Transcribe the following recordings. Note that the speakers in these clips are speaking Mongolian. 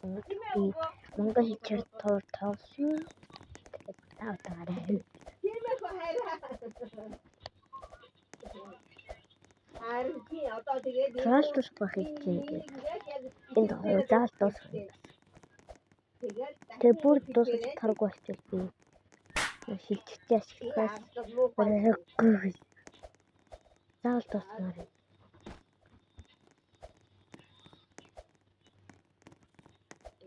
Би монгол хэлээр тоглосон. Тэгээд таавтаарай. Заалтус байх хэлжээ. Энд заалтус. Тэгээ бүр дуусах тарг болчихвол би шилжчихээ ашиглахаас өрөөгүй. Заалтус маар.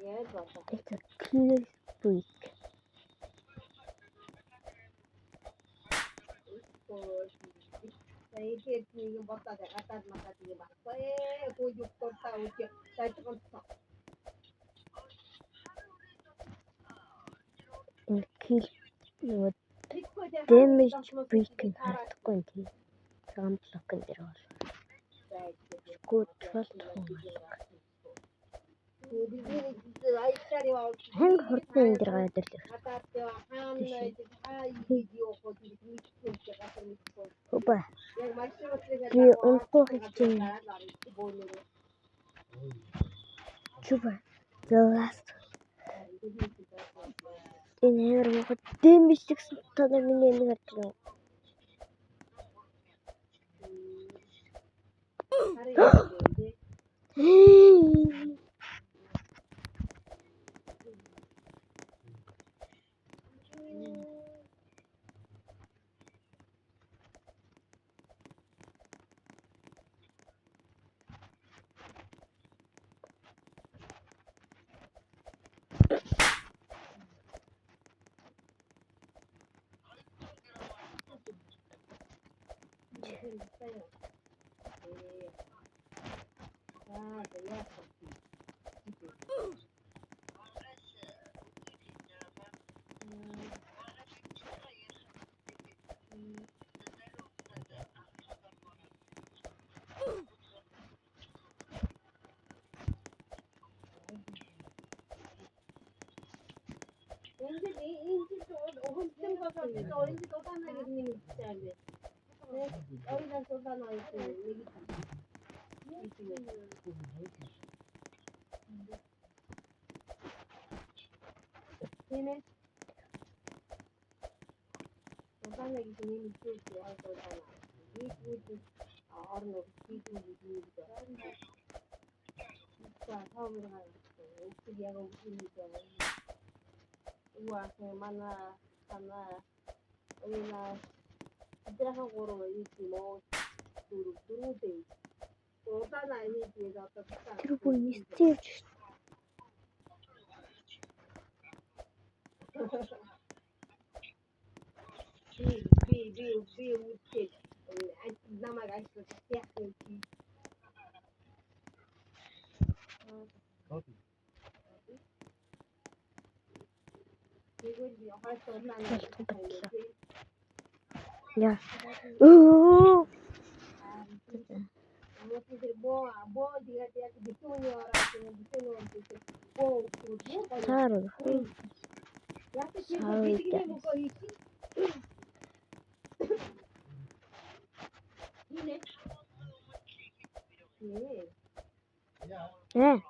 It's a clear streak. And kill what damage streak and hardcore team. Some block in the roll. Good 12 Ханг хурдны энэ дэр гадар л. Хөөе. Би унтах гэж байна. Чуба. The last. Энэ хэр мохот дэмжчихсэн таны миний энэ гарч байна. Тэр бүр нисцээвч. Би үгүй. Намайг ажлаас яах вэ? Ja. Sorry. Yeah.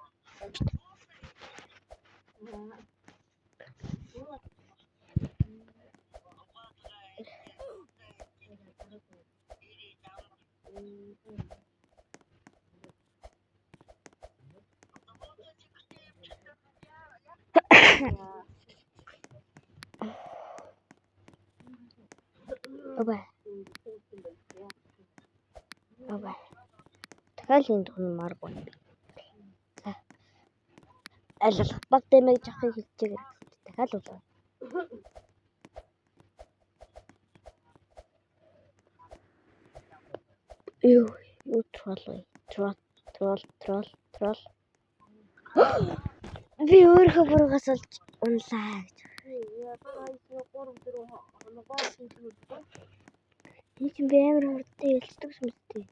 Bye. Дахиад энэ маргуу. Аль баг дэмэг жахыг хэлчихээ. Дахиад уу. Юу трол. Би өөрөө бургаас олж унлаа гэж. Энд би амар хурдтай ялцдаг сүмтэй.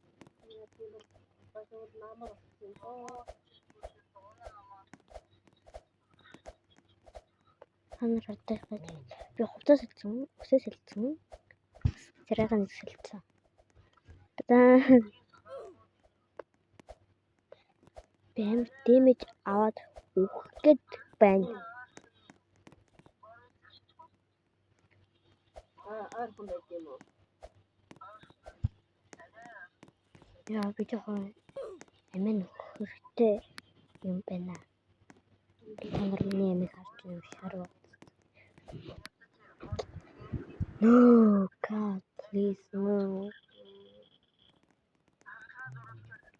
Амар хурдтай байж. Би хувцас хэлсэн, өсөөс хэлсэн. Царайхан хэлсэн. Би амар дэмэж аваад Үхгээд байна. Ойрхон байт юм уу? Яа би жоохон амин хөртэй юм байна. Би танаар миний амиг харж юм шаруу. No, God, please no.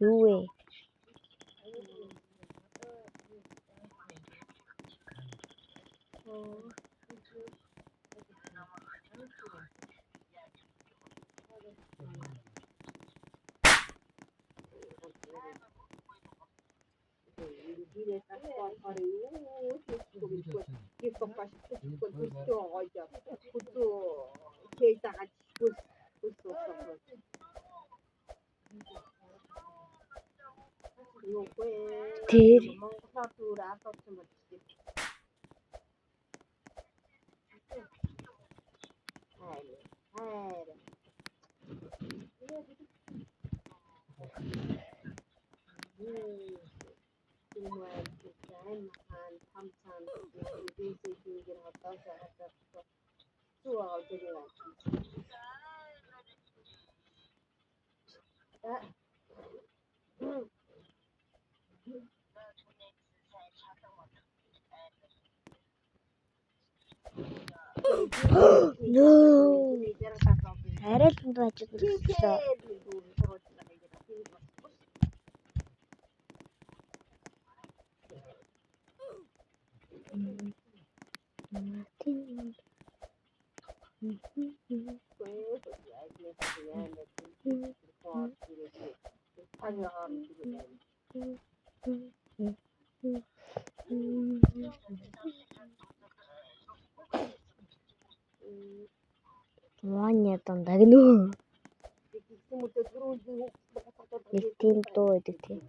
Юу вэ? Тэр No. Арай л бачаад өглөө. Ваня там дагнуу. Нэг тийм дуу байдаг тийм.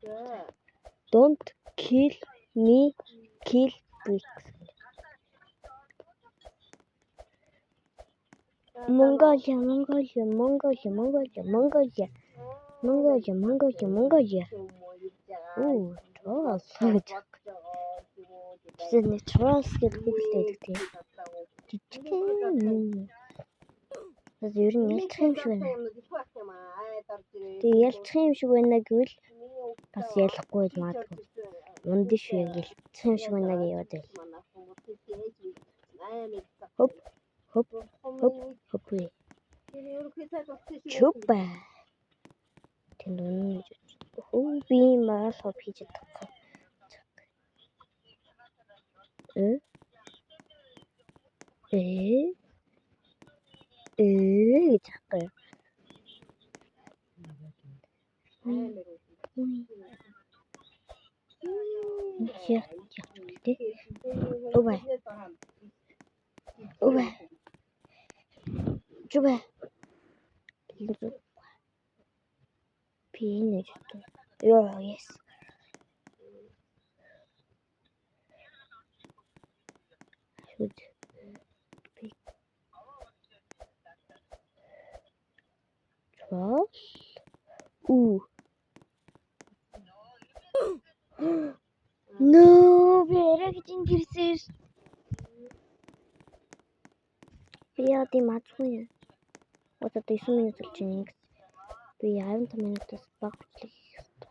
Яа. Don't kill me, kill bricks. Mongolia. Trolls. Тэний trolls гэдэг хүүхэлтэй тийм. Tas ер нь ялцах юм шиг байна. Тэг ялцах юм шиг байна гэвэл бас ялахгүй л магадгүй. Унд шүү ялцах юм шиг байна гэж яваад байл. Хоп. Чупа. Тэнд үнэн гэж. Би мал хоп хийж чадахгүй. гэж хахгүй. Чупа. Пинэж. Ёо, yes. Should be trolls. No, берэг чингэрсэн. Би яа тийм мацгүй. Одоо 9 минут болж байна. Би 15 минутаас бага бичлэг хийх ёстой.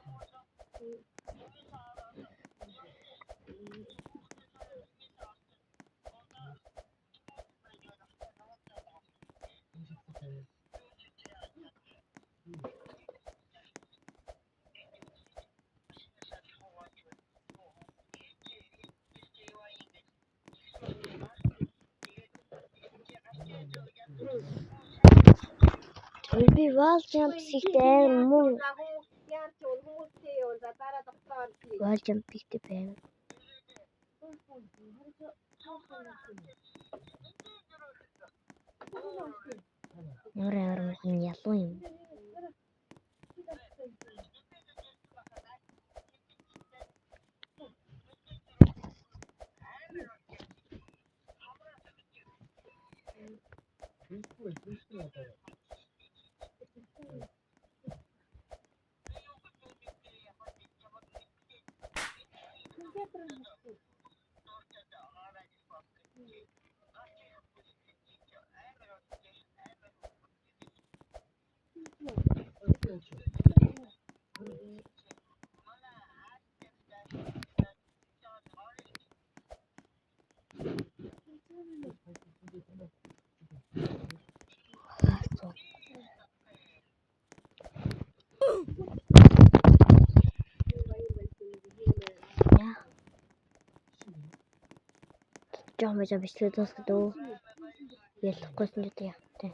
Би wall jump хийхдээ муу. Wall jump хийхдээ байна. Ямар муухай ялуу юм. Жоо мэж бичлэг дуусгадөө. Ялахгүйсэн ч яах вэ?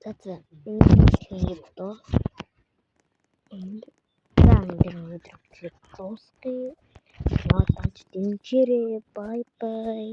За энэ доо. Энд өнөөдөр дуусгая. Яагаад дэмжээрэй. Бай бай.